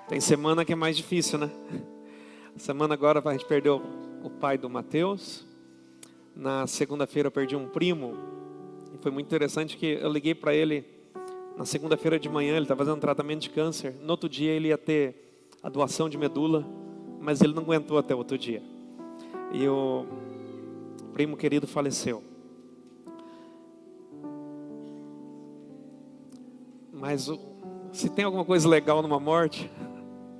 Tem semana que é mais difícil, né? Semana agora a gente perdeu o pai do Mateus. Na segunda-feira eu perdi um primo. E foi muito interessante que eu liguei para ele na segunda-feira de manhã. Ele estava fazendo um tratamento de câncer. No outro dia ele ia ter a doação de medula, mas ele não aguentou até o outro dia. E o primo querido faleceu. Mas se tem alguma coisa legal numa morte,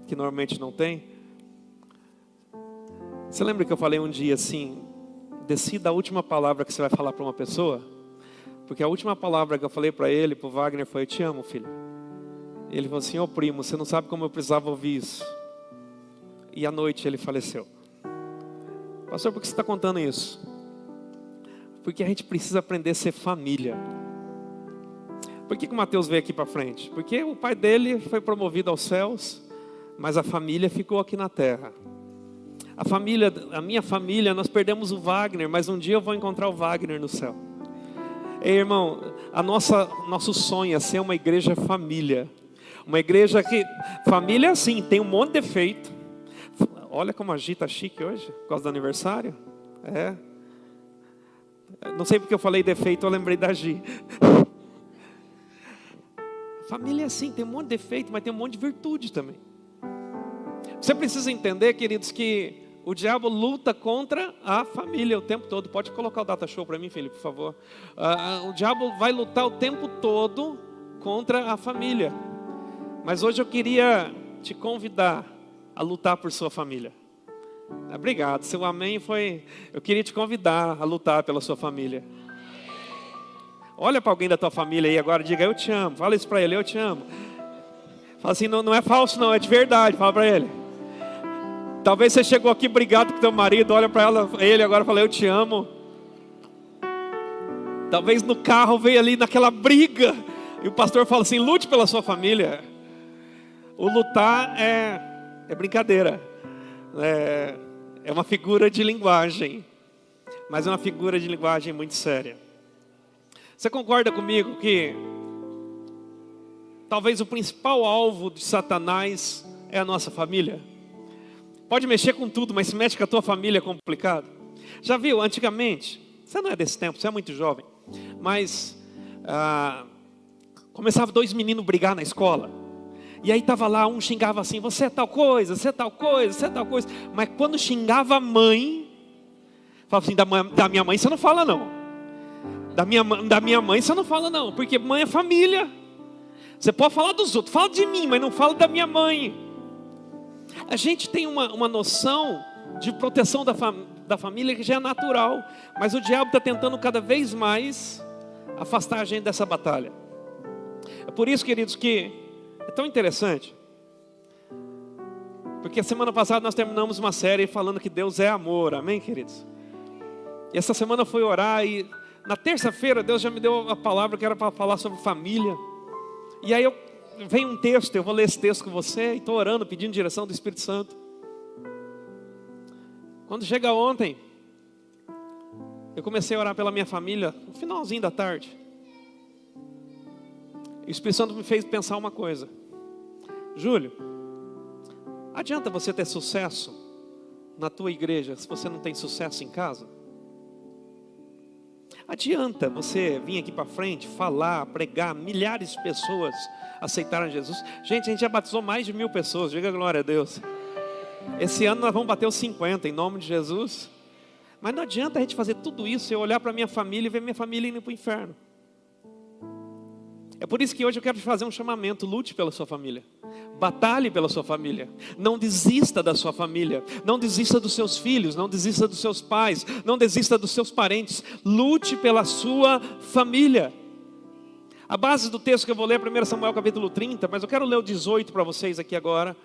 que normalmente não tem. Você lembra que eu falei um dia assim: decida a última palavra que você vai falar para uma pessoa? Porque a última palavra que eu falei para ele, para o Wagner, foi: eu te amo, filho. Ele falou assim: ô primo, você não sabe como eu precisava ouvir isso. E à noite ele faleceu. Pastor, por que você está contando isso? Porque a gente precisa aprender a ser família. Por que o Mateus veio aqui para frente? Porque o pai dele foi promovido aos céus, mas a família ficou aqui na terra. A minha família, nós perdemos o Wagner, mas um dia eu vou encontrar o Wagner no céu. Ei, irmão, nosso sonho é ser uma igreja família. Uma igreja que, família assim, tem um monte de defeito. Olha como a Gi está chique hoje, por causa do aniversário. Não sei porque eu falei defeito, eu lembrei da Gi. Família é assim, tem um monte de defeito, mas tem um monte de virtude também. Você precisa entender, queridos, que o diabo luta contra a família o tempo todo. Pode colocar o data show para mim, Felipe, por favor. O diabo vai lutar o tempo todo contra a família. Mas hoje eu queria te convidar a lutar por sua família. Obrigado, seu amém foi... Eu queria te convidar a lutar pela sua família. Olha para alguém da tua família aí agora e diga: eu te amo. Fala isso para ele: eu te amo. Fala assim: não é falso não, é de verdade. Fala para ele. Talvez você chegou aqui brigado com teu marido. Olha para ele agora e fala: eu te amo. Talvez no carro veio ali naquela briga e o pastor fala assim: lute pela sua família. O lutar é brincadeira. É uma figura de linguagem, mas é uma figura de linguagem muito séria. Você concorda comigo que talvez o principal alvo de Satanás é a nossa família? Pode mexer com tudo, mas se mexe com a tua família é complicado. Já viu, antigamente, você não é desse tempo, você é muito jovem, mas começava dois meninos brigar na escola. E aí estava lá, um xingava assim: você é tal coisa, você é tal coisa, você é tal coisa. Mas quando xingava a mãe, falava assim: da minha mãe você não fala não. Da minha mãe você não fala não, porque mãe é família. Você pode falar dos outros, fala de mim, mas não fala da minha mãe. A gente tem uma noção de proteção da família que já é natural, mas o diabo está tentando cada vez mais afastar a gente dessa batalha. É por isso, queridos, que é tão interessante, porque a semana passada nós terminamos uma série falando que Deus é amor, amém, queridos? E essa semana foi orar e na terça-feira Deus já me deu a palavra que era para falar sobre família. E aí vem um texto, eu vou ler esse texto com você e estou orando, pedindo direção do Espírito Santo. Quando chega ontem, eu comecei a orar pela minha família no finalzinho da tarde. E o Espírito Santo me fez pensar uma coisa: Júlio, adianta você ter sucesso na tua igreja se você não tem sucesso em casa? Adianta você vir aqui para frente, falar, pregar, milhares de pessoas aceitaram Jesus? Gente, a gente já batizou mais de 1000 pessoas, diga glória a Deus. Esse ano nós vamos bater os 50, em nome de Jesus. Mas não adianta a gente fazer tudo isso e eu olhar para minha família e ver minha família indo para o inferno. É por isso que hoje eu quero te fazer um chamamento: lute pela sua família. Batalhe pela sua família. Não desista da sua família. Não desista dos seus filhos. Não desista dos seus pais. Não desista dos seus parentes. Lute pela sua família. A base do texto que eu vou ler é 1 Samuel capítulo 30. Mas eu quero ler o 18 para vocês aqui agora.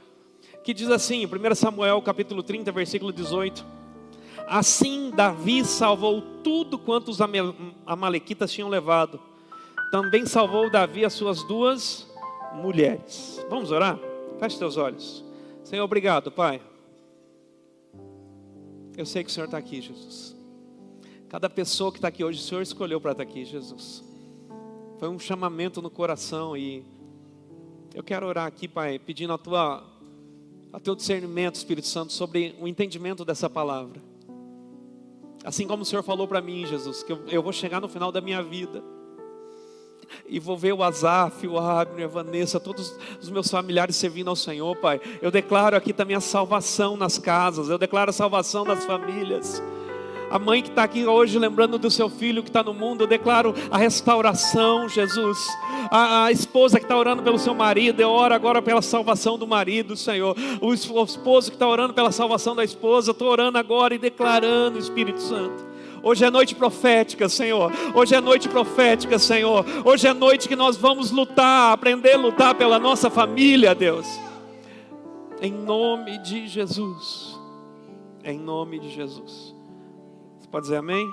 Que diz assim, 1 Samuel capítulo 30, versículo 18. Assim Davi salvou tudo quanto os amalequitas tinham levado. Também salvou Davi as suas 2 mulheres. Vamos orar? Feche teus olhos. Senhor, obrigado, Pai. Eu sei que o Senhor está aqui, Jesus. Cada pessoa que está aqui hoje, o Senhor escolheu para estar aqui, Jesus. Foi um chamamento no coração e eu quero orar aqui, Pai, pedindo a Tua ao teu discernimento, Espírito Santo, sobre o entendimento dessa palavra. Assim como o Senhor falou para mim, Jesus, que eu vou chegar no final da minha vida e vou ver o Azaf, o Abner, a Vanessa, todos os meus familiares servindo ao Senhor, Pai. Eu declaro aqui também a salvação nas casas, eu declaro a salvação nas famílias. A mãe que está aqui hoje lembrando do seu filho que está no mundo, eu declaro a restauração, Jesus. A esposa que está orando pelo seu marido, eu oro agora pela salvação do marido, Senhor. O esposo que está orando pela salvação da esposa, eu estou orando agora e declarando, Espírito Santo. Hoje é noite profética, Senhor. Hoje é noite profética, Senhor. Hoje é noite que nós vamos lutar, aprender a lutar pela nossa família, Deus. Em nome de Jesus. Em nome de Jesus. Pode dizer amém?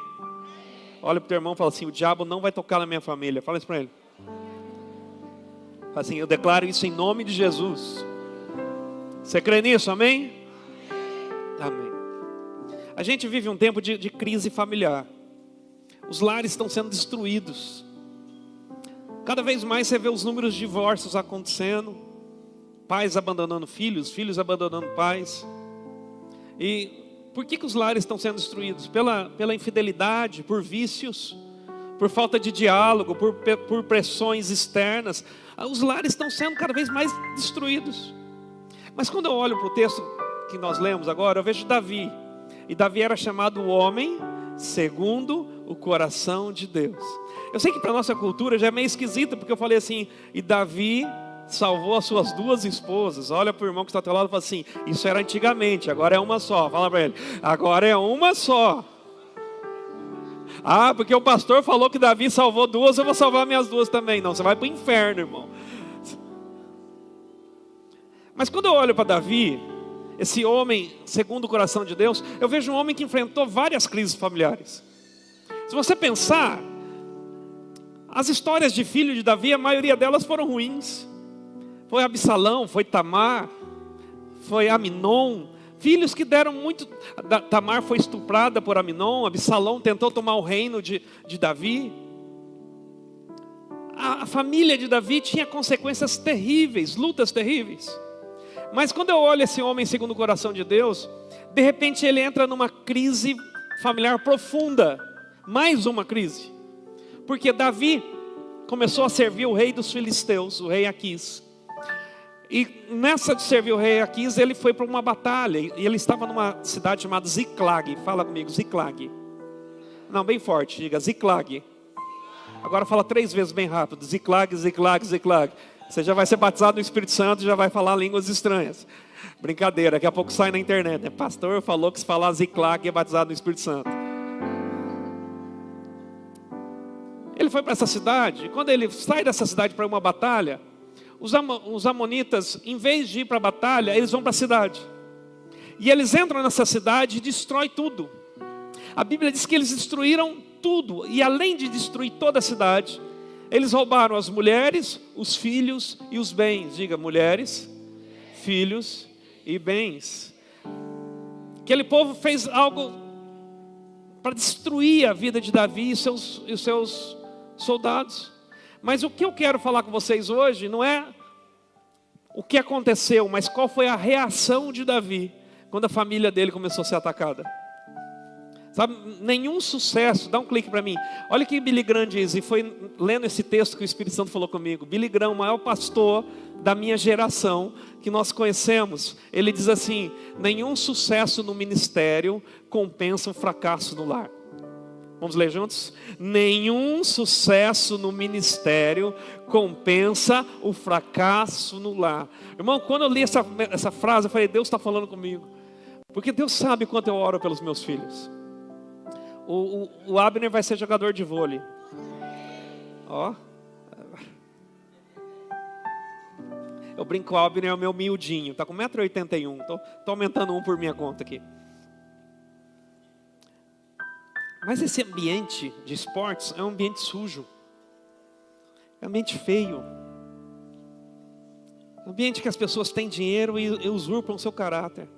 Olha para o teu irmão e fala assim: o diabo não vai tocar na minha família. Fala isso para ele. Fala assim: eu declaro isso em nome de Jesus. Você crê nisso? Amém? Amém. A gente vive um tempo de crise familiar. Os lares estão sendo destruídos. Cada vez mais você vê os números de divórcios acontecendo. Pais abandonando filhos, filhos abandonando pais. E por que os lares estão sendo destruídos? Pela infidelidade, por vícios, por falta de diálogo, por pressões externas. Os lares estão sendo cada vez mais destruídos. Mas quando eu olho para o texto que nós lemos agora, eu vejo Davi. E Davi era chamado o homem segundo o coração de Deus. Eu sei que para a nossa cultura já é meio esquisito, porque eu falei assim: e Davi salvou as suas 2 esposas. Olha para o irmão que está ao teu lado e fala assim: isso era antigamente, agora é uma só. Fala para ele: agora é uma só. Ah, porque o pastor falou que Davi salvou 2, eu vou salvar minhas 2 também. Não, você vai para o inferno, irmão. Mas quando eu olho para Davi, esse homem segundo o coração de Deus, eu vejo um homem que enfrentou várias crises familiares. Se você pensar, as histórias de filho de Davi, a maioria delas foram ruins. Foi Absalão, foi Tamar, foi Aminon, filhos que deram muito. Tamar foi estuprada por Aminon, Absalão tentou tomar o reino de Davi. A família de Davi tinha consequências terríveis, lutas terríveis. Mas quando eu olho esse homem segundo o coração de Deus, de repente ele entra numa crise familiar profunda, mais uma crise. Porque Davi começou a servir o rei dos filisteus, o rei Aquis. E nessa de servir o rei Aquis, ele foi para uma batalha. E ele estava numa cidade chamada Ziclag. Fala comigo, Ziclag. Não, bem forte, diga Ziclag. Agora fala 3 vezes bem rápido. Ziclag, Ziclag, Ziclag. Você já vai ser batizado no Espírito Santo e já vai falar línguas estranhas. Brincadeira, daqui a pouco sai na internet, né? Pastor falou que se falar Ziclag é batizado no Espírito Santo. Ele foi para essa cidade. E quando ele sai dessa cidade para uma batalha, os amonitas, em vez de ir para a batalha, eles vão para a cidade. E eles entram nessa cidade e destroem tudo. A Bíblia diz que eles destruíram tudo. E além de destruir toda a cidade, eles roubaram as mulheres, os filhos e os bens. Diga, mulheres, filhos e bens. Aquele povo fez algo para destruir a vida de Davi e os seus soldados. Mas o que eu quero falar com vocês hoje não é o que aconteceu, mas qual foi a reação de Davi quando a família dele começou a ser atacada. Sabe, nenhum sucesso, dá um clique para mim. Olha o que Billy Graham diz, e foi lendo esse texto que o Espírito Santo falou comigo. Billy Graham, o maior pastor da minha geração, que nós conhecemos, ele diz assim: nenhum sucesso no ministério compensa um fracasso no lar. Vamos ler juntos? Nenhum sucesso no ministério compensa o fracasso no lar. Irmão, quando eu li essa frase, eu falei: Deus está falando comigo. Porque Deus sabe quanto eu oro pelos meus filhos. O Abner vai ser jogador de vôlei. Ó. Eu brinco, o Abner é o meu miudinho. Está com 1,81 m. Estou aumentando um por minha conta aqui. Mas esse ambiente de esportes é um ambiente sujo. É um ambiente feio. É um ambiente que as pessoas têm dinheiro e usurpam o seu caráter.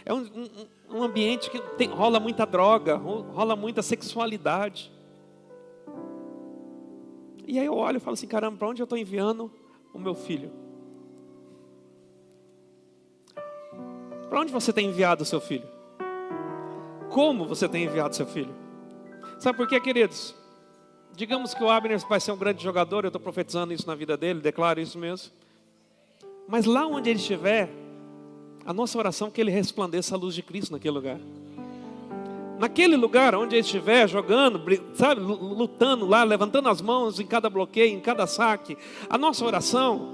É um ambiente que rola muita droga, rola muita sexualidade. E aí eu olho e falo assim: caramba, para onde eu estou enviando o meu filho? Para onde você tem enviado o seu filho? Como você tem enviado seu filho? Sabe por quê, queridos? Digamos que o Abner vai ser um grande jogador, eu estou profetizando isso na vida dele, declaro isso mesmo. Mas lá onde ele estiver, a nossa oração é que ele resplandeça a luz de Cristo naquele lugar. Naquele lugar onde ele estiver jogando, sabe, lutando lá, levantando as mãos em cada bloqueio, em cada saque, a nossa oração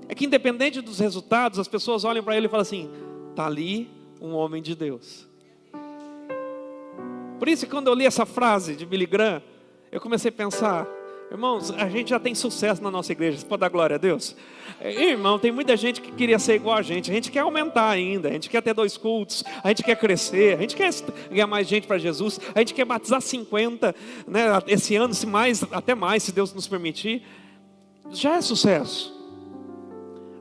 é que independente dos resultados, as pessoas olhem para ele e falem assim: está ali um homem de Deus. Por isso que quando eu li essa frase de Billy Graham, eu comecei a pensar: irmãos, a gente já tem sucesso na nossa igreja, você pode dar glória a Deus? Irmão, tem muita gente que queria ser igual a gente quer aumentar ainda, a gente quer ter 2 cultos, a gente quer crescer, a gente quer ganhar mais gente para Jesus, a gente quer batizar 50, né, esse ano, se mais, até mais, se Deus nos permitir. Já é sucesso.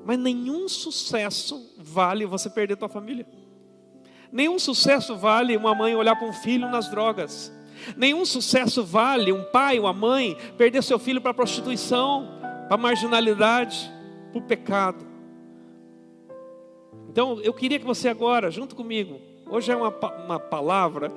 Mas nenhum sucesso vale você perder tua família. Nenhum sucesso vale uma mãe olhar para um filho nas drogas. Nenhum sucesso vale um pai ou a mãe perder seu filho para a prostituição, para a marginalidade, para o pecado. Então eu queria que você agora, junto comigo, hoje é uma palavra,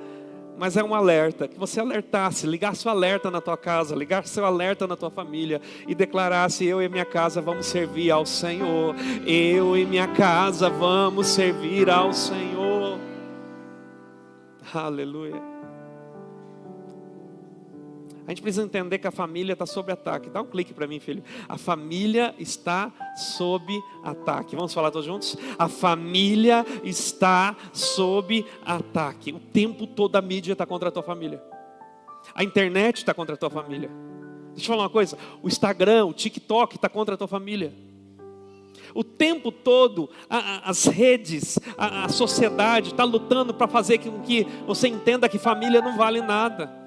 mas é um alerta, que você alertasse, ligasse o alerta na tua casa, ligasse seu alerta na tua família e declarasse: eu e minha casa vamos servir ao Senhor, eu e minha casa vamos servir ao Senhor. Aleluia. A gente precisa entender que a família está sob ataque. Dá um clique para mim, filho. A família está sob ataque. Vamos falar todos juntos? A família está sob ataque. O tempo todo a mídia está contra a tua família. A internet está contra a tua família. Deixa eu falar uma coisa. O Instagram, o TikTok está contra a tua família. O tempo todo as redes, a sociedade está lutando para fazer com que você entenda que família não vale nada.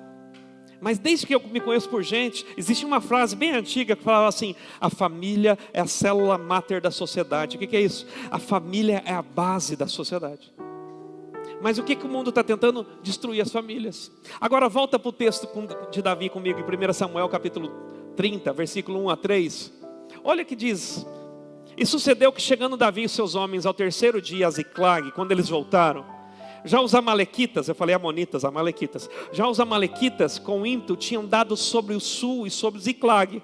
Mas desde que eu me conheço por gente, existe uma frase bem antiga que falava assim: a família é a célula máter da sociedade. O que é isso? A família é a base da sociedade. Mas o que o mundo está tentando? Destruir as famílias. Agora volta para o texto de Davi comigo, em 1 Samuel capítulo 30, versículo 1 a 3. Olha o que diz: e sucedeu que chegando Davi e seus homens ao 3º dia a Ziclag, quando eles voltaram, já os amalequitas, eu falei amonitas, amalequitas, já os amalequitas com ímpeto tinham dado sobre o sul e sobre Ziclag,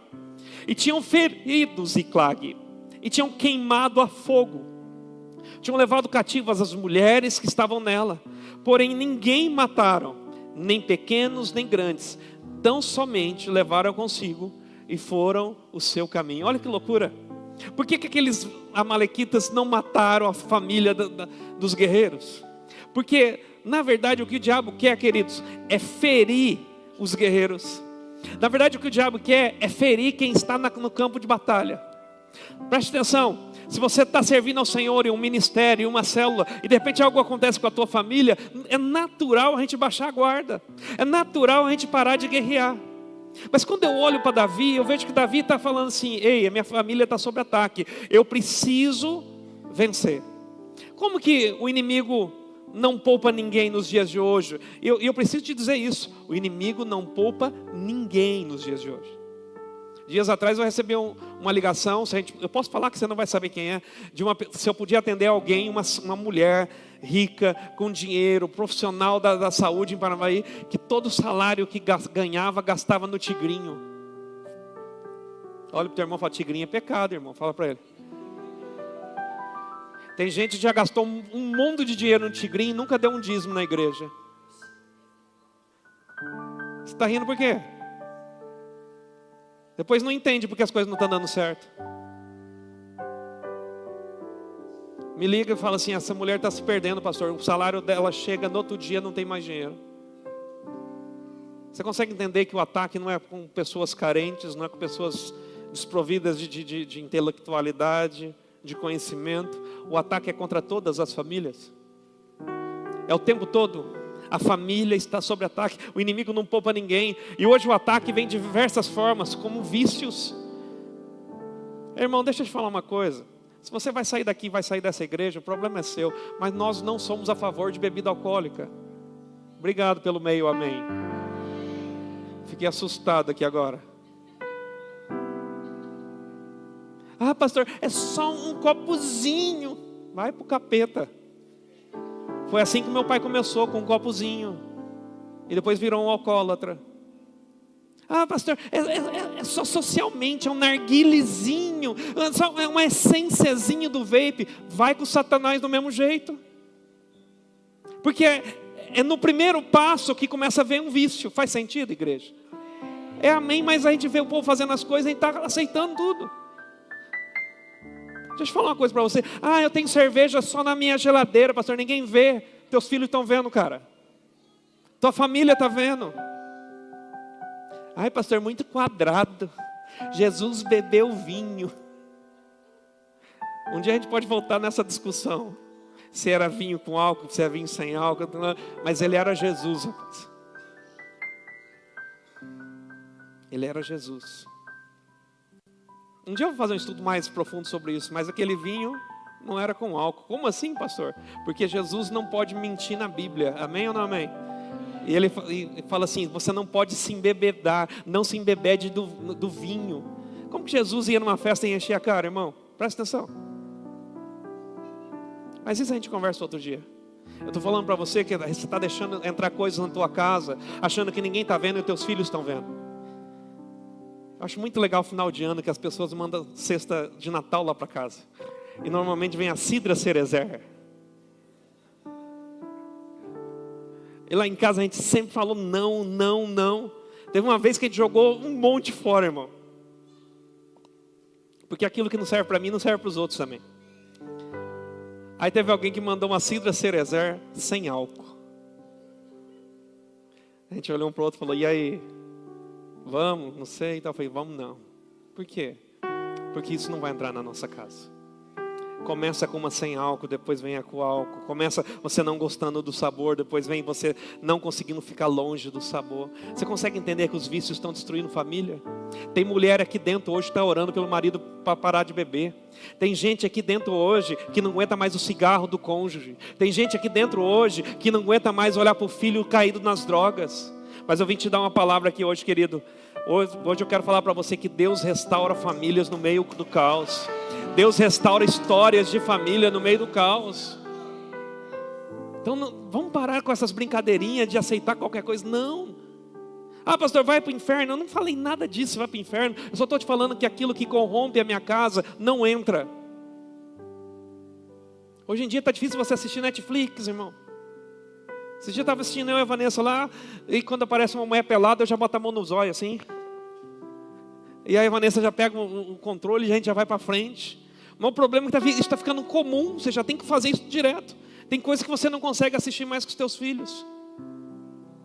e tinham ferido Ziclag, e tinham queimado a fogo, tinham levado cativas as mulheres que estavam nela, porém ninguém mataram, nem pequenos nem grandes, tão somente levaram consigo e foram o seu caminho. Olha que loucura. Por que aqueles amalequitas não mataram a família dos guerreiros? Porque, na verdade, o que o diabo quer, queridos, é ferir os guerreiros. Na verdade, o que o diabo quer é ferir quem está no campo de batalha. Preste atenção, se você está servindo ao Senhor em um ministério, em uma célula, e de repente algo acontece com a tua família, é natural a gente baixar a guarda. É natural a gente parar de guerrear. Mas quando eu olho para Davi, eu vejo que Davi está falando assim: ei, a minha família está sob ataque, eu preciso vencer. Como que o inimigo não poupa ninguém nos dias de hoje? Eu preciso te dizer isso: o inimigo não poupa ninguém nos dias de hoje. Dias atrás eu recebi uma ligação, eu posso falar que você não vai saber quem é, se eu podia atender alguém, uma mulher rica, com dinheiro, profissional da saúde em Paranavaí, que todo o salário que ganhava, gastava no tigrinho. Olha para o teu irmão e fala: tigrinho é pecado, irmão, fala para ele. Tem gente que já gastou um mundo de dinheiro no tigrinho e nunca deu um dízimo na igreja. Você está rindo por quê? Depois não entende porque as coisas não estão dando certo. Me liga e fala assim: essa mulher está se perdendo, pastor. O salário dela chega no outro dia, não tem mais dinheiro. Você consegue entender que o ataque não é com pessoas carentes, não é com pessoas desprovidas de intelectualidade, de conhecimento? O ataque é contra todas as famílias. É o tempo todo. A família está sob ataque. O inimigo não poupa ninguém. E hoje o ataque vem de diversas formas, como vícios. Irmão, deixa eu te falar uma coisa. Se você vai sair daqui, vai sair dessa igreja, o problema é seu. Mas nós não somos a favor de bebida alcoólica. Obrigado pelo meio, amém. Fiquei assustado aqui agora. Ah, pastor, é só um copozinho. Vai pro capeta. Foi assim que meu pai começou, com um copozinho. E depois virou um alcoólatra. Ah, pastor, é só socialmente, é um narguilezinho, é uma essênciazinha do vape. Vai com Satanás do mesmo jeito. Porque é no primeiro passo que começa a ver um vício. Faz sentido, igreja? É amém, mas a gente vê o povo fazendo as coisas e a gente está aceitando tudo. Deixa eu falar uma coisa para você. Ah, eu tenho cerveja só na minha geladeira, pastor, ninguém vê. Teus filhos estão vendo, cara. Tua família está vendo. Ai, pastor, muito quadrado. Jesus bebeu vinho. Um dia a gente pode voltar nessa discussão. Se era vinho com álcool, se era vinho sem álcool. Mas ele era Jesus, rapaz. Ele era Jesus. Um dia eu vou fazer um estudo mais profundo sobre isso. Mas aquele vinho não era com álcool. Como assim, pastor? Porque Jesus não pode mentir na Bíblia. Amém ou não amém? E ele fala assim, você não pode se embebedar, não se embebede do vinho. Como que Jesus ia numa festa e encher a cara, irmão? Presta atenção. Mas isso a gente conversa outro dia. Eu estou falando para você que você está deixando entrar coisas na tua casa, achando que ninguém está vendo e teus filhos estão vendo. Eu acho muito legal o final de ano que as pessoas mandam cesta de Natal lá para casa. E normalmente vem a cidra cerezer. E lá em casa a gente sempre falou não, não, não. Teve uma vez que a gente jogou um monte fora, irmão. Porque aquilo que não serve para mim não serve para os outros também. Aí teve alguém que mandou uma cidra cerezer sem álcool. A gente olhou um para o outro e falou, e aí? Vamos? Não sei. Então eu falei, vamos não. Por quê? Porque isso não vai entrar na nossa casa. Começa com uma sem álcool, depois vem a com álcool. Começa você não gostando do sabor, depois vem você não conseguindo ficar longe do sabor. Você consegue entender que os vícios estão destruindo família? Tem mulher aqui dentro hoje que está orando pelo marido para parar de beber. Tem gente aqui dentro hoje que não aguenta mais o cigarro do cônjuge. Tem gente aqui dentro hoje que não aguenta mais olhar para o filho caído nas drogas. Mas eu vim te dar uma palavra aqui hoje, querido. Hoje eu quero falar para você que Deus restaura famílias no meio do caos. Deus restaura histórias de família no meio do caos. Então vamos parar com essas brincadeirinhas de aceitar qualquer coisa. Não. Ah, pastor, vai para o inferno. Eu não falei nada disso, vai para o inferno. Eu só estou te falando que aquilo que corrompe a minha casa não entra. Hoje em dia está difícil você assistir Netflix, irmão. Esse dia eu estava assistindo eu e a Vanessa lá, e quando aparece uma mulher pelada, eu já boto a mão no zóio assim. E aí a Vanessa já pega o controle e a gente já vai para frente. Mas o problema é que isso está ficando comum, você já tem que fazer isso direto. Tem coisas que você não consegue assistir mais com os teus filhos.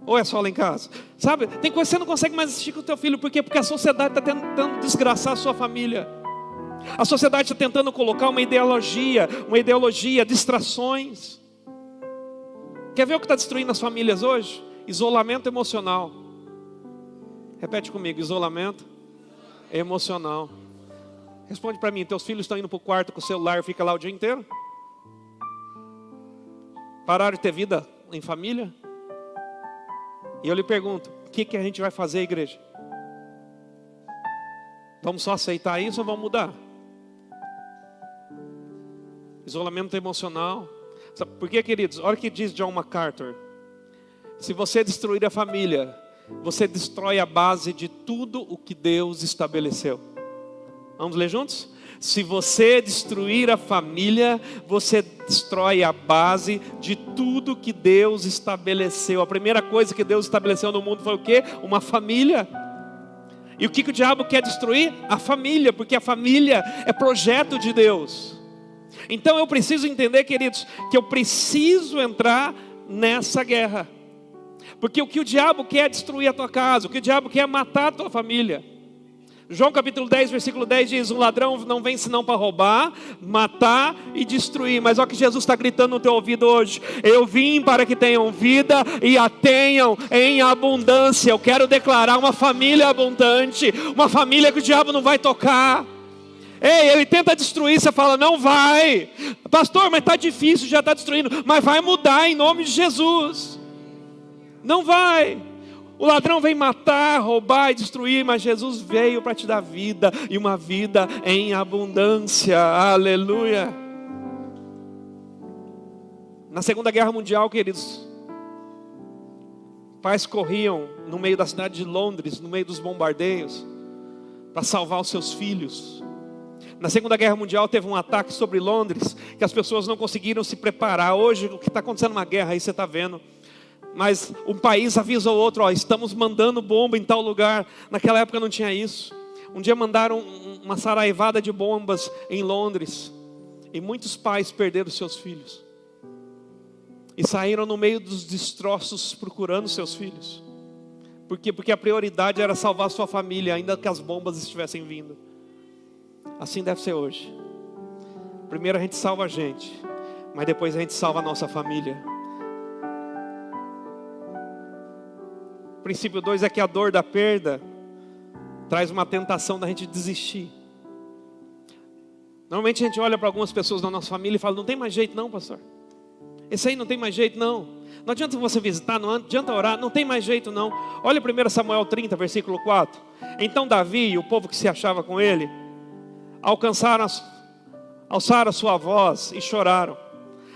Ou é só lá em casa? Sabe, tem coisas que você não consegue mais assistir com o teu filho. Por quê? Porque a sociedade está tentando desgraçar a sua família. A sociedade está tentando colocar uma ideologia, distrações. Quer ver o que está destruindo as famílias hoje? Isolamento emocional. Repete comigo, isolamento emocional. Responde para mim, teus filhos estão indo para o quarto com o celular e fica lá o dia inteiro? Pararam de ter vida em família? E eu lhe pergunto, o que a gente vai fazer, igreja? Vamos só aceitar isso ou vamos mudar? Isolamento emocional. Sabe por quê, queridos? Olha o que diz John MacArthur. Se você destruir a família, você destrói a base de tudo o que Deus estabeleceu. Vamos ler juntos? Se você destruir a família, você destrói a base de tudo que Deus estabeleceu. A primeira coisa que Deus estabeleceu no mundo foi o quê? Uma família. E o que o diabo quer destruir? A família, porque a família é projeto de Deus. Então eu preciso entender, queridos, que eu preciso entrar nessa guerra. Porque o que o diabo quer é destruir a tua casa, o que o diabo quer é matar a tua família. João capítulo 10, versículo 10 diz, o ladrão não vem senão para roubar, matar e destruir. Mas olha o que Jesus está gritando no teu ouvido hoje. Eu vim para que tenham vida e a tenham em abundância. Eu quero declarar uma família abundante, uma família que o diabo não vai tocar. Ei, ele tenta destruir, você fala, não vai. Pastor, mas está difícil, já está destruindo. Mas vai mudar em nome de Jesus. Não vai. O ladrão vem matar, roubar e destruir, mas Jesus veio para te dar vida, e uma vida em abundância. Aleluia. Na Segunda Guerra Mundial, queridos, pais corriam no meio da cidade de Londres, no meio dos bombardeios, para salvar os seus filhos. Na Segunda Guerra Mundial teve um ataque sobre Londres, que as pessoas não conseguiram se preparar. Hoje, o que está acontecendo numa guerra, aí você está vendo. Mas um país avisa o outro, ó, estamos mandando bomba em tal lugar. Naquela época não tinha isso. Um dia mandaram uma saraivada de bombas em Londres. E muitos pais perderam seus filhos. E saíram no meio dos destroços procurando seus filhos. Por quê? Porque a prioridade era salvar sua família, ainda que as bombas estivessem vindo. Assim deve ser hoje. Primeiro a gente salva a gente, mas depois a gente salva a nossa família. O princípio 2 é que a dor da perda traz uma tentação da gente desistir. Normalmente a gente olha para algumas pessoas da nossa família e fala: não tem mais jeito não, pastor. Esse aí não tem mais jeito não. Não adianta você visitar, não adianta orar, não tem mais jeito não. Olha 1 Samuel 30, versículo 4. Então Davi e o povo que se achava com ele alçaram a sua voz e choraram,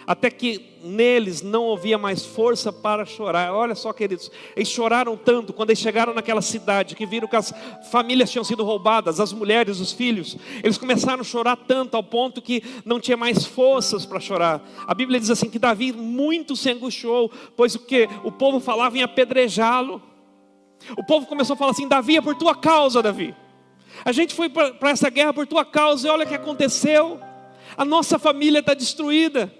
até que neles não havia mais força para chorar. Olha só, queridos, eles choraram tanto quando eles chegaram naquela cidade, que viram que as famílias tinham sido roubadas, as mulheres, os filhos. Eles começaram a chorar tanto ao ponto que não tinha mais forças para chorar. A Bíblia diz assim que Davi muito se angustiou, pois o povo falava em apedrejá-lo. O povo começou a falar assim: Davi, é por tua causa, Davi. A gente foi para essa guerra por tua causa e olha o que aconteceu. A nossa família está destruída.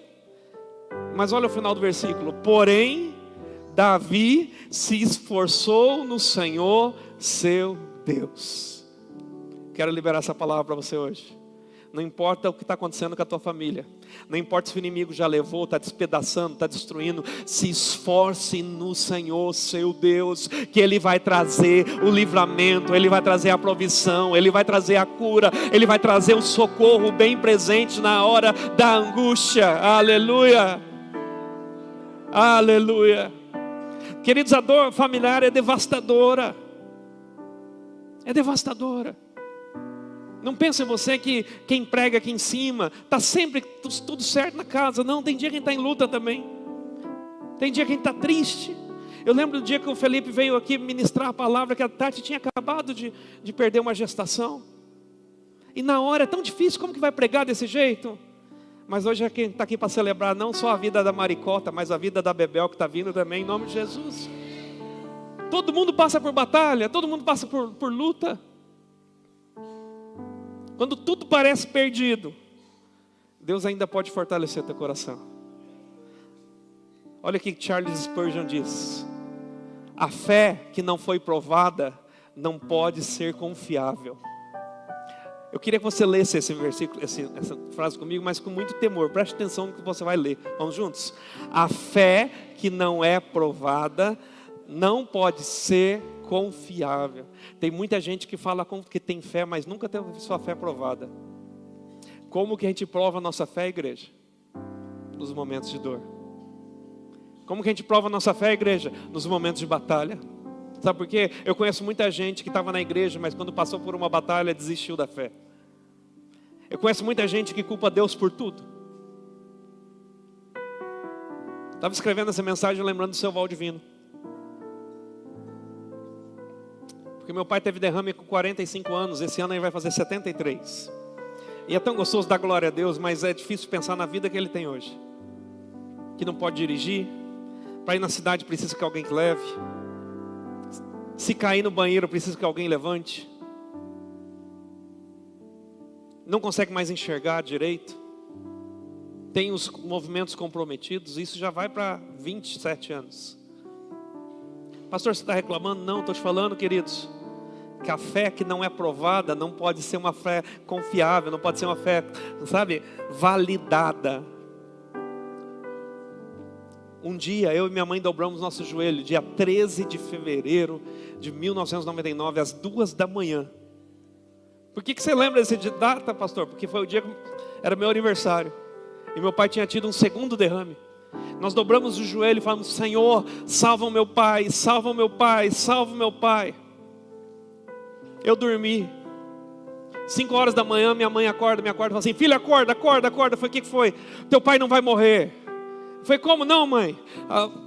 Mas olha o final do versículo. Porém, Davi se esforçou no Senhor, seu Deus. Quero liberar essa palavra para você hoje. Não importa o que está acontecendo com a tua família. Não importa se o inimigo já levou, está despedaçando, está destruindo. Se esforce no Senhor, seu Deus, que Ele vai trazer o livramento, Ele vai trazer a provisão, Ele vai trazer a cura, Ele vai trazer o socorro bem presente na hora da angústia. Aleluia. Aleluia. Queridos, a dor familiar é devastadora. É devastadora. Não pense em você que quem prega aqui em cima está sempre tudo certo na casa. Não, tem dia que a gente está em luta também. Tem dia que a gente está triste. Eu lembro do dia que o Felipe veio aqui ministrar a palavra, que a Tati tinha acabado de perder uma gestação. E na hora é tão difícil, como que vai pregar desse jeito? Mas hoje é quem está aqui para celebrar não só a vida da Maricota, mas a vida da Bebel que está vindo também, em nome de Jesus. Todo mundo passa por batalha, todo mundo passa por luta. Quando tudo parece perdido, Deus ainda pode fortalecer teu coração. Olha o que Charles Spurgeon diz: a fé que não foi provada não pode ser confiável. Eu queria que você lesse esse versículo, essa frase comigo, mas com muito temor. Preste atenção no que você vai ler. Vamos juntos? A fé que não é provada não pode ser confiável. Tem muita gente que fala que tem fé, mas nunca teve sua fé provada. Como que a gente prova a nossa fé, igreja? Nos momentos de dor. Como que a gente prova a nossa fé, igreja? Nos momentos de batalha. Sabe por quê? Eu conheço muita gente que estava na igreja, mas quando passou por uma batalha, desistiu da fé. Eu conheço muita gente que culpa Deus por tudo. Estava escrevendo essa mensagem lembrando do seu Valdivino. Porque meu pai teve derrame com 45 anos, esse ano ele vai fazer 73. E é tão gostoso dar glória a Deus, mas é difícil pensar na vida que ele tem hoje. Que não pode dirigir, para ir na cidade precisa que alguém leve. Se cair no banheiro precisa que alguém levante. Não consegue mais enxergar direito. Tem os movimentos comprometidos, isso já vai para 27 anos. Pastor, você está reclamando? Não, estou te falando, queridos, que a fé que não é provada não pode ser uma fé confiável, não pode ser uma fé, sabe, validada. Um dia eu e minha mãe dobramos nosso joelho, dia 13 de fevereiro de 1999, às 2 da manhã. Por que você lembra desse data, pastor? Porque foi o dia que era meu aniversário. E meu pai tinha tido um segundo derrame. Nós dobramos o joelho e falamos: Senhor, salva o meu pai, salva o meu pai, salva o meu pai. Eu dormi. 5 horas da manhã, minha mãe me acorda e fala assim: filho, acorda. Eu falei: o que foi? Teu pai não vai morrer. Foi como? Não, mãe.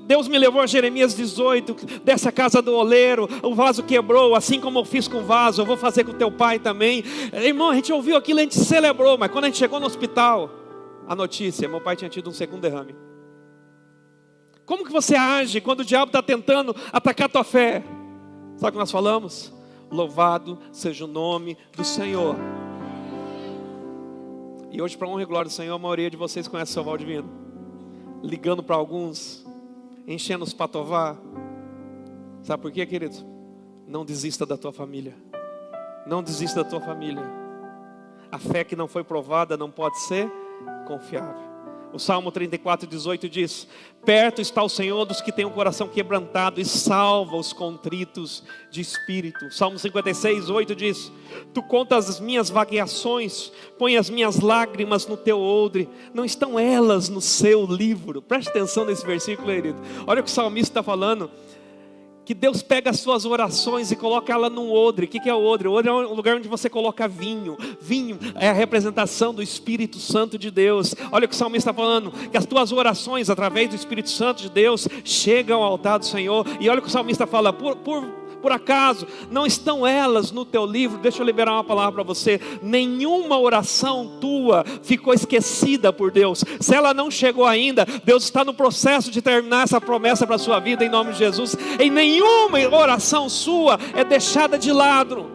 Deus me levou a Jeremias 18, dessa casa do oleiro, o vaso quebrou, assim como eu fiz com o vaso, eu vou fazer com o teu pai também. Irmão, a gente ouviu aquilo, a gente celebrou, mas quando a gente chegou no hospital, a notícia, meu pai tinha tido um segundo derrame. Como que você age quando o diabo está tentando atacar a tua fé? Sabe o que nós falamos? Louvado seja o nome do Senhor. E hoje, para honra e glória do Senhor, a maioria de vocês conhece o seu Valdivino. Ligando para alguns, enchendo os patová. Sabe por quê, querido? Não desista da tua família. Não desista da tua família. A fé que não foi provada não pode ser confiável. O Salmo 34:18 diz: perto está o Senhor dos que têm o coração quebrantado e salva os contritos de espírito. Salmo 56:8 diz: tu contas as minhas vagueações, põe as minhas lágrimas no teu odre, não estão elas no seu livro? Preste atenção nesse versículo, querido. Olha o que o salmista está falando. Que Deus pega as suas orações e coloca ela num odre. O que é o odre? O odre é um lugar onde você coloca vinho. Vinho é a representação do Espírito Santo de Deus. Olha o que o salmista está falando. Que as tuas orações, através do Espírito Santo de Deus, chegam ao altar do Senhor. E olha o que o salmista fala. Por acaso, não estão elas no teu livro? Deixa eu liberar uma palavra para você. Nenhuma oração tua ficou esquecida por Deus. Se ela não chegou ainda, Deus está no processo de terminar essa promessa para a sua vida, em nome de Jesus. Em nenhuma oração sua é deixada de lado.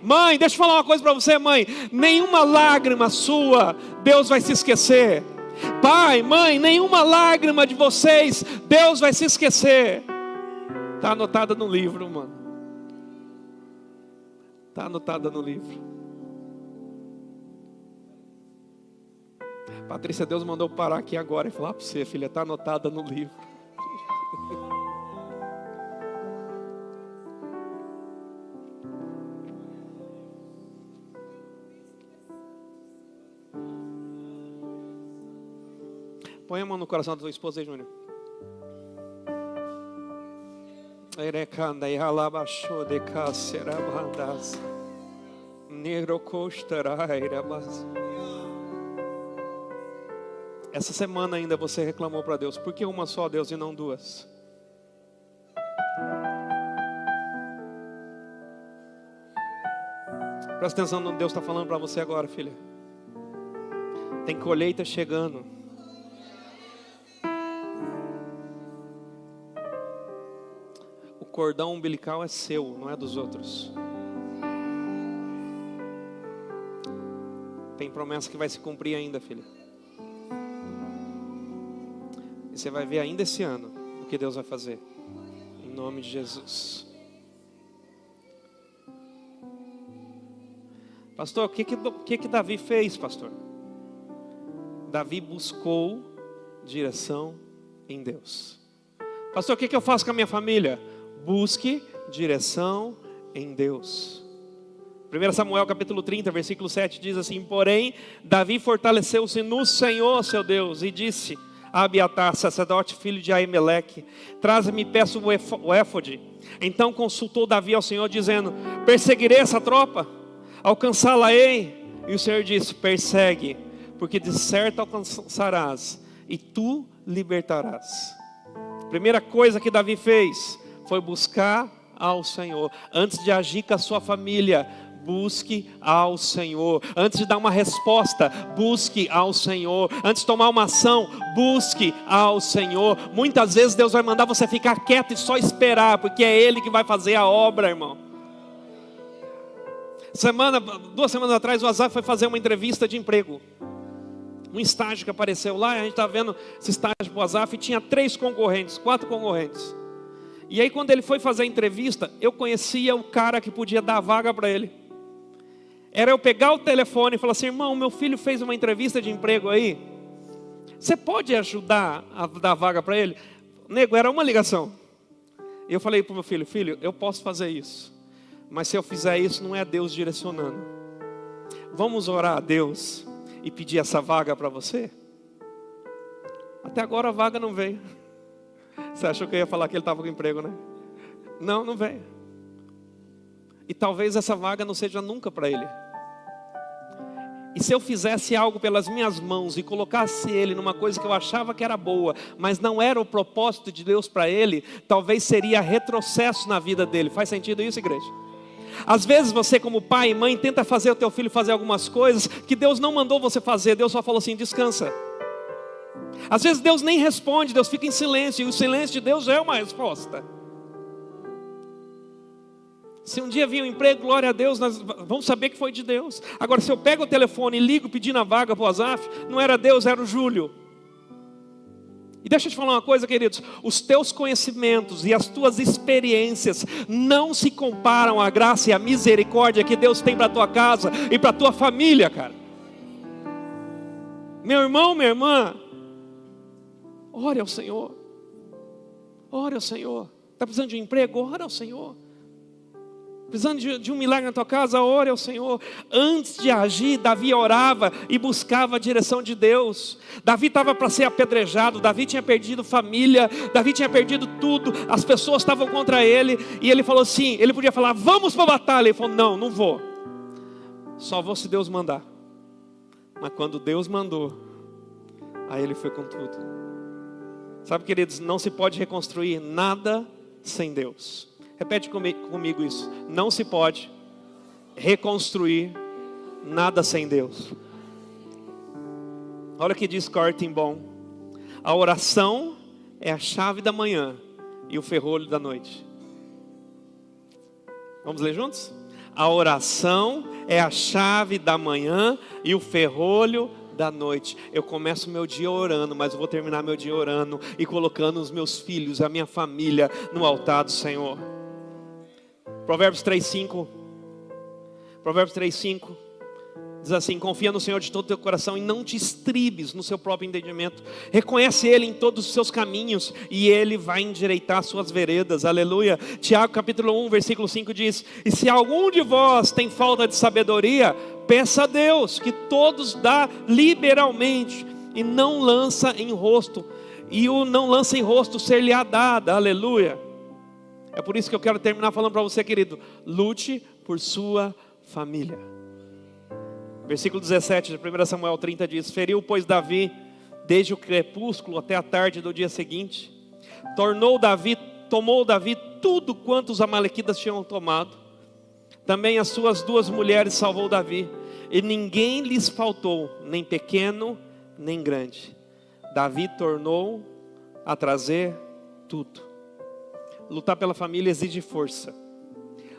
Mãe, deixa eu falar uma coisa para você, mãe. Nenhuma lágrima sua Deus vai se esquecer. Pai, mãe, nenhuma lágrima de vocês Deus vai se esquecer. Está anotada no livro, mano. Está anotada no livro. Patrícia, Deus mandou parar aqui agora e falar para você, filha, está anotada no livro. Põe a mão no coração da tua esposa aí, Júnior. Essa semana ainda você reclamou para Deus: por que uma só, Deus, e não duas? Presta atenção no que Deus está falando para você agora, filha. Tem colheita chegando. O cordão umbilical é seu, não é dos outros. Tem promessa que vai se cumprir ainda, filha. E você vai ver ainda esse ano o que Deus vai fazer. Em nome de Jesus. Pastor, o que Davi fez, pastor? Davi buscou direção em Deus. Pastor, o que eu faço com a minha família? Busque direção em Deus. 1 Samuel capítulo 30, versículo 7 diz assim: porém, Davi fortaleceu-se no Senhor, seu Deus, e disse a Abiatar, sacerdote, filho de Aimeleque: traze-me, peço, o éfode. Então consultou Davi ao Senhor, dizendo: perseguirei essa tropa? Alcançá-la-ei? E o Senhor disse: persegue, porque de certo alcançarás, e tu libertarás. Primeira coisa que Davi fez foi buscar ao Senhor. Antes de agir com a sua família, busque ao Senhor. Antes de dar uma resposta, busque ao Senhor. Antes de tomar uma ação, busque ao Senhor. Muitas vezes Deus vai mandar você ficar quieto e só esperar, porque é Ele que vai fazer a obra, irmão. 2 semanas atrás, o Azaf foi fazer uma entrevista de emprego. Um estágio que apareceu lá, a gente estava vendo esse estágio para o Azaf, e tinha 4 concorrentes. E aí quando ele foi fazer a entrevista, eu conhecia o cara que podia dar a vaga para ele. Era eu pegar o telefone e falar assim: irmão, meu filho fez uma entrevista de emprego aí, você pode ajudar a dar vaga para ele? Nego, era uma ligação. Eu falei para o meu filho: filho, eu posso fazer isso, mas se eu fizer isso não é Deus direcionando. Vamos orar a Deus e pedir essa vaga para você? Até agora a vaga não veio. Você achou que eu ia falar que ele estava com emprego, né? Não veio. E talvez essa vaga não seja nunca para ele. E se eu fizesse algo pelas minhas mãos e colocasse ele numa coisa que eu achava que era boa, mas não era o propósito de Deus para ele, talvez seria retrocesso na vida dele. Faz sentido isso, igreja? Às vezes você, como pai e mãe, tenta fazer o teu filho fazer algumas coisas que Deus não mandou você fazer. Deus só falou assim: descansa. Às vezes Deus nem responde, Deus fica em silêncio, e o silêncio de Deus é uma resposta. Se um dia vir um emprego, glória a Deus, nós vamos saber que foi de Deus. Agora, se eu pego o telefone e ligo pedindo a vaga para o Azaf, não era Deus, era o Júlio. E deixa eu te falar uma coisa, queridos: os teus conhecimentos e as tuas experiências não se comparam à graça e à misericórdia que Deus tem para a tua casa e para a tua família, cara. Meu irmão, minha irmã, ore ao Senhor. Ore ao Senhor. Está precisando de um emprego? Ore ao Senhor. Precisando de um milagre na tua casa? Ore ao Senhor. Antes de agir, Davi orava e buscava a direção de Deus. Davi estava para ser apedrejado, Davi tinha perdido família, Davi tinha perdido tudo, as pessoas estavam contra ele, e ele falou assim, ele podia falar: vamos para a batalha. Ele falou: não, não vou, só vou se Deus mandar. Mas quando Deus mandou, aí ele foi com tudo. Sabe, queridos, não se pode reconstruir nada sem Deus. Repete comigo isso: não se pode reconstruir nada sem Deus. Olha o que diz Corrie ten Boom: a oração é a chave da manhã e o ferrolho da noite. Vamos ler juntos? A oração é a chave da manhã e o ferrolho da noite. Eu começo meu dia orando, mas eu vou terminar meu dia orando e colocando os meus filhos, a minha família no altar do Senhor. Provérbios 3:5. Provérbios 3:5 diz assim: confia no Senhor de todo o teu coração e não te estribes no seu próprio entendimento. Reconhece Ele em todos os seus caminhos e Ele vai endireitar suas veredas. Aleluia. Tiago capítulo 1, versículo 5 diz: e se algum de vós tem falta de sabedoria, peça a Deus, que todos dá liberalmente, e não lança em rosto, e o não lança em rosto ser-lhe-á dada. Aleluia. É por isso que eu quero terminar falando para você, querido: lute por sua família. Versículo 17 de 1 Samuel 30 diz: feriu, pois, Davi desde o crepúsculo até a tarde do dia seguinte. Tomou Davi tudo quanto os amalequitas tinham tomado. Também as suas 2 mulheres salvou Davi, e ninguém lhes faltou, nem pequeno, nem grande. Davi tornou a trazer tudo. Lutar pela família exige força.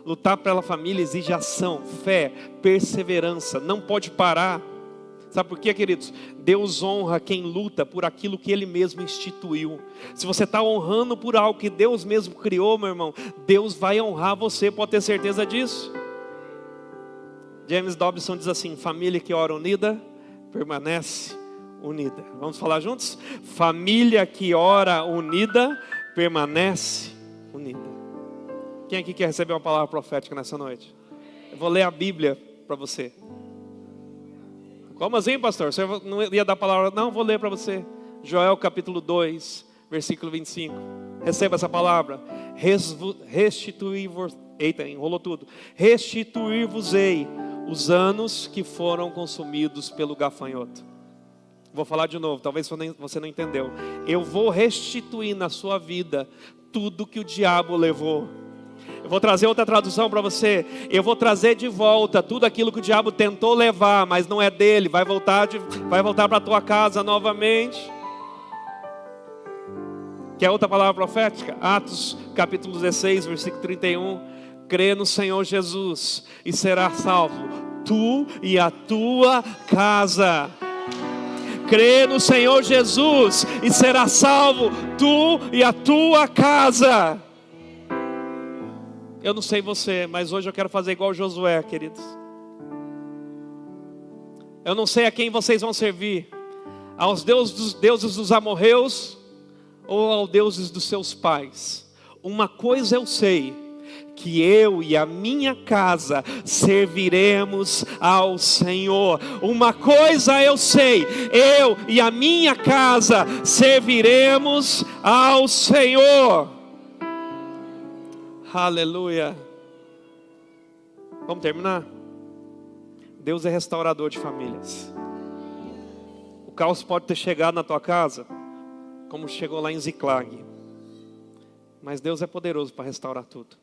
Lutar pela família exige ação, fé, perseverança. Não pode parar. Sabe por quê, queridos? Deus honra quem luta por aquilo que Ele mesmo instituiu. Se você está honrando por algo que Deus mesmo criou, meu irmão, Deus vai honrar você, pode ter certeza disso. James Dobson diz assim: família que ora unida, permanece unida. Vamos falar juntos? Família que ora unida, permanece unida. Quem aqui quer receber uma palavra profética nessa noite? Eu vou ler a Bíblia para você. Como assim, pastor? Você não ia dar a palavra? Não, vou ler para você. Joel capítulo 2, versículo 25. Receba essa palavra. Restituir-vos... Eita, enrolou tudo. Restituir-vos-ei os anos que foram consumidos pelo gafanhoto. Vou falar de novo, talvez você não entendeu. Eu vou restituir na sua vida tudo que o diabo levou. Eu vou trazer outra tradução para você. Eu vou trazer de volta tudo aquilo que o diabo tentou levar, mas não é dele. Vai voltar para a tua casa novamente. Quer outra palavra profética? Atos capítulo 16, versículo 31. Crê no Senhor Jesus e será salvo, tu e a tua casa. Crê no Senhor Jesus e será salvo, tu e a tua casa. Eu não sei você, mas hoje eu quero fazer igual Josué, queridos. Eu não sei a quem vocês vão servir: aos deuses dos amorreus ou aos deuses dos seus pais. Uma coisa eu sei, que eu e a minha casa serviremos ao Senhor. Uma coisa eu sei, eu e a minha casa serviremos ao Senhor. Aleluia. Vamos terminar? Deus é restaurador de famílias. O caos pode ter chegado na tua casa, como chegou lá em Ziclag. Mas Deus é poderoso para restaurar tudo.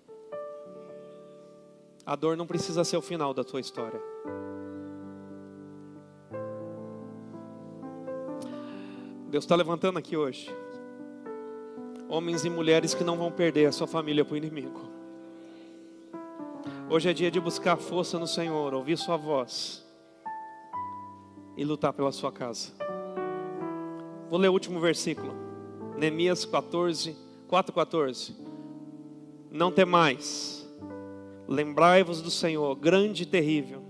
A dor não precisa ser o final da tua história. Deus está levantando aqui hoje homens e mulheres que não vão perder a sua família para o inimigo. Hoje é dia de buscar força no Senhor, ouvir sua voz e lutar pela sua casa. Vou ler o último versículo, Neemias 4:14. Não temais, lembrai-vos do Senhor, grande e terrível,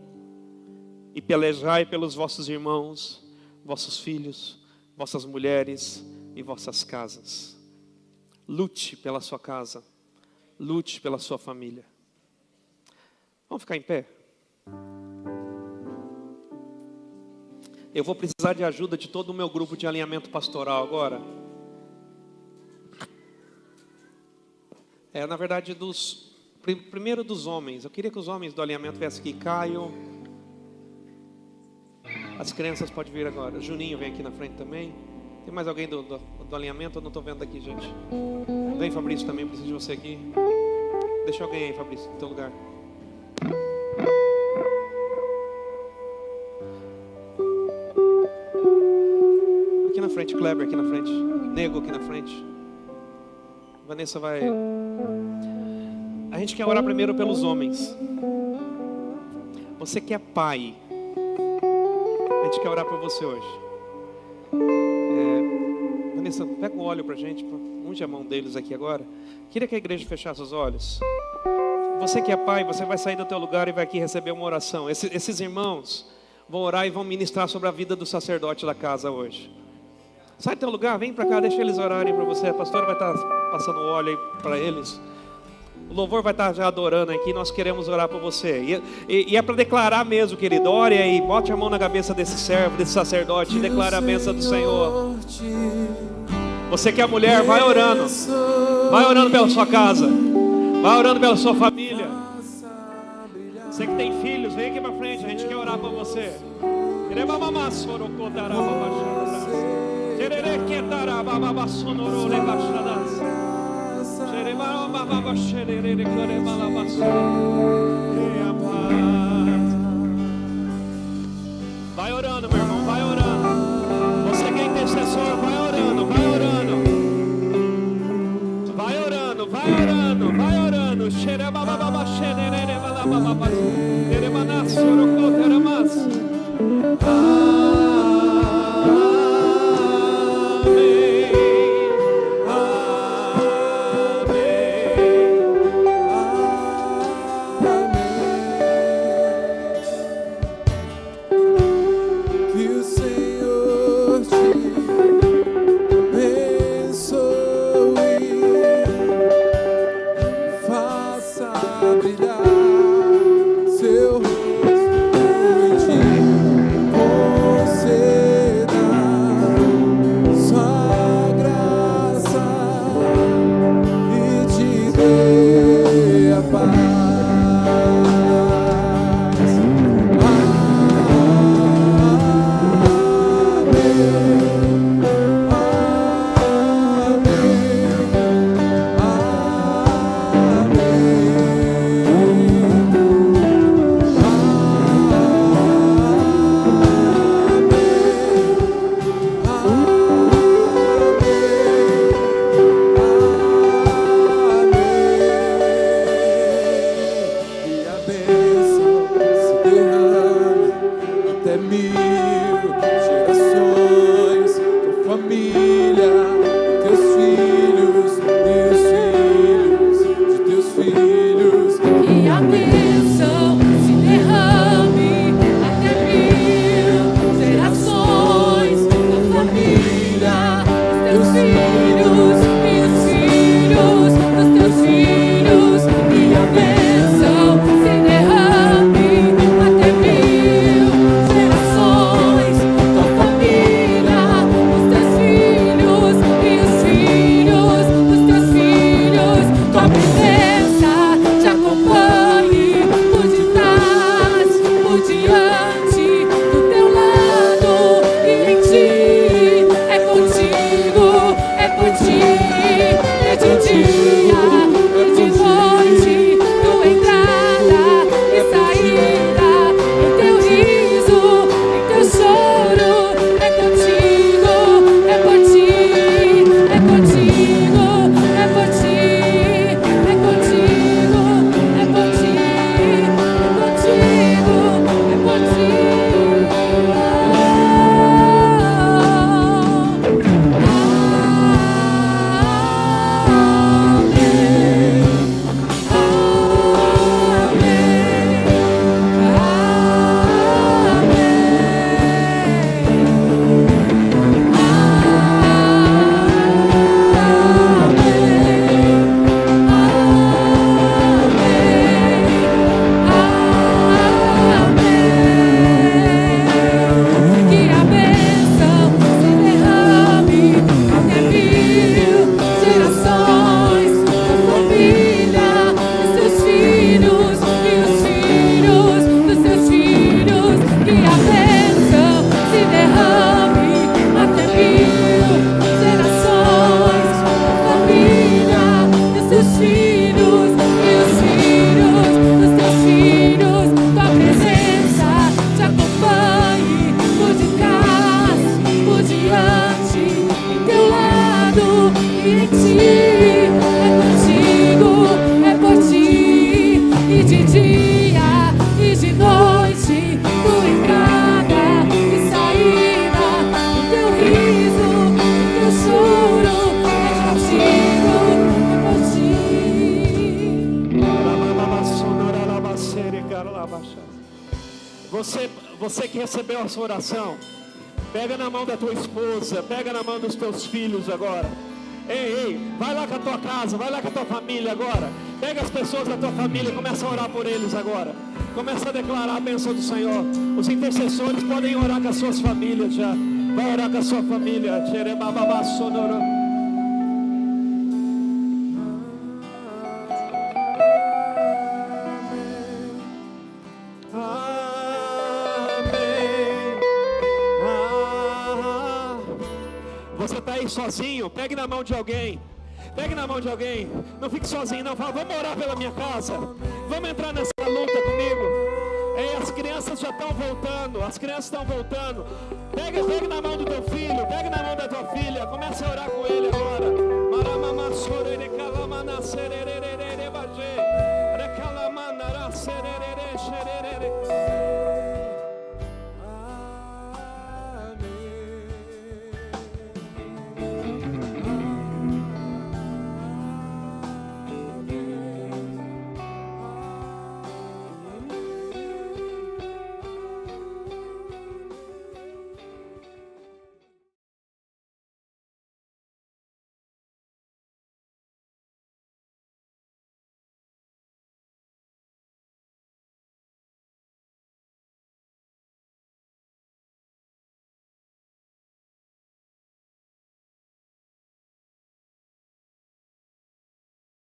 e pelejai pelos vossos irmãos, vossos filhos, vossas mulheres e vossas casas. Lute pela sua casa, lute pela sua família. Vamos ficar em pé? Eu vou precisar de ajuda de todo o meu grupo de alinhamento pastoral agora. Na verdade, primeiro dos homens. Eu queria que os homens do alinhamento viessem aqui. Caio. As crianças podem vir agora. Juninho vem aqui na frente também. Tem mais alguém do alinhamento? Eu não estou vendo aqui, gente. Vem, Fabrício, também. Preciso de você aqui. Deixa alguém aí, Fabrício, no teu lugar. Aqui na frente, Kleber aqui na frente. Nego aqui na frente. Vanessa vai... A gente quer orar primeiro pelos homens. Você que é pai, a gente quer orar por você hoje. Vanessa, pega um óleo pra gente, unge a mão deles aqui agora. Queria que a igreja fechasse os olhos. Você que é pai, você vai sair do teu lugar e vai aqui receber uma oração. Esses irmãos vão orar e vão ministrar sobre a vida do sacerdote da casa hoje. Sai do teu lugar, vem pra cá, deixa eles orarem para você. A pastora vai estar passando óleo aí para eles. O louvor vai estar já adorando aqui. Nós queremos orar por você. E é para declarar mesmo, querido. Ore aí, bote a mão na cabeça desse servo, desse sacerdote, e declare a bênção do Senhor. Você que é mulher, vai orando. Vai orando pela sua casa. Vai orando pela sua família. Você que tem filhos, vem aqui para frente. A gente quer orar por você. Vai orando, meu irmão, vai orando. Você que é intercessor, vai orando, vai orando. Vai orando, vai orando, vai orando. Bênção se derrame até 1000 gerações. recebeu a sua oração? Pega na mão da tua esposa, pega na mão dos teus filhos agora. Ei, vai lá com a tua casa, vai lá com a tua família agora. Pega as pessoas da tua família e começa a orar por eles agora. Começa a declarar a bênção do Senhor. Os intercessores podem orar com as suas famílias já. Vai orar com a sua família. Você está aí sozinho? Pegue na mão de alguém. Pegue na mão de alguém. Não fique sozinho não. Fala, vamos orar pela minha casa. Vamos entrar nessa luta comigo. Ei, as crianças já estão voltando. As crianças estão voltando. Pega na mão do teu filho. Pega na mão da tua filha. Comece a orar com ele agora.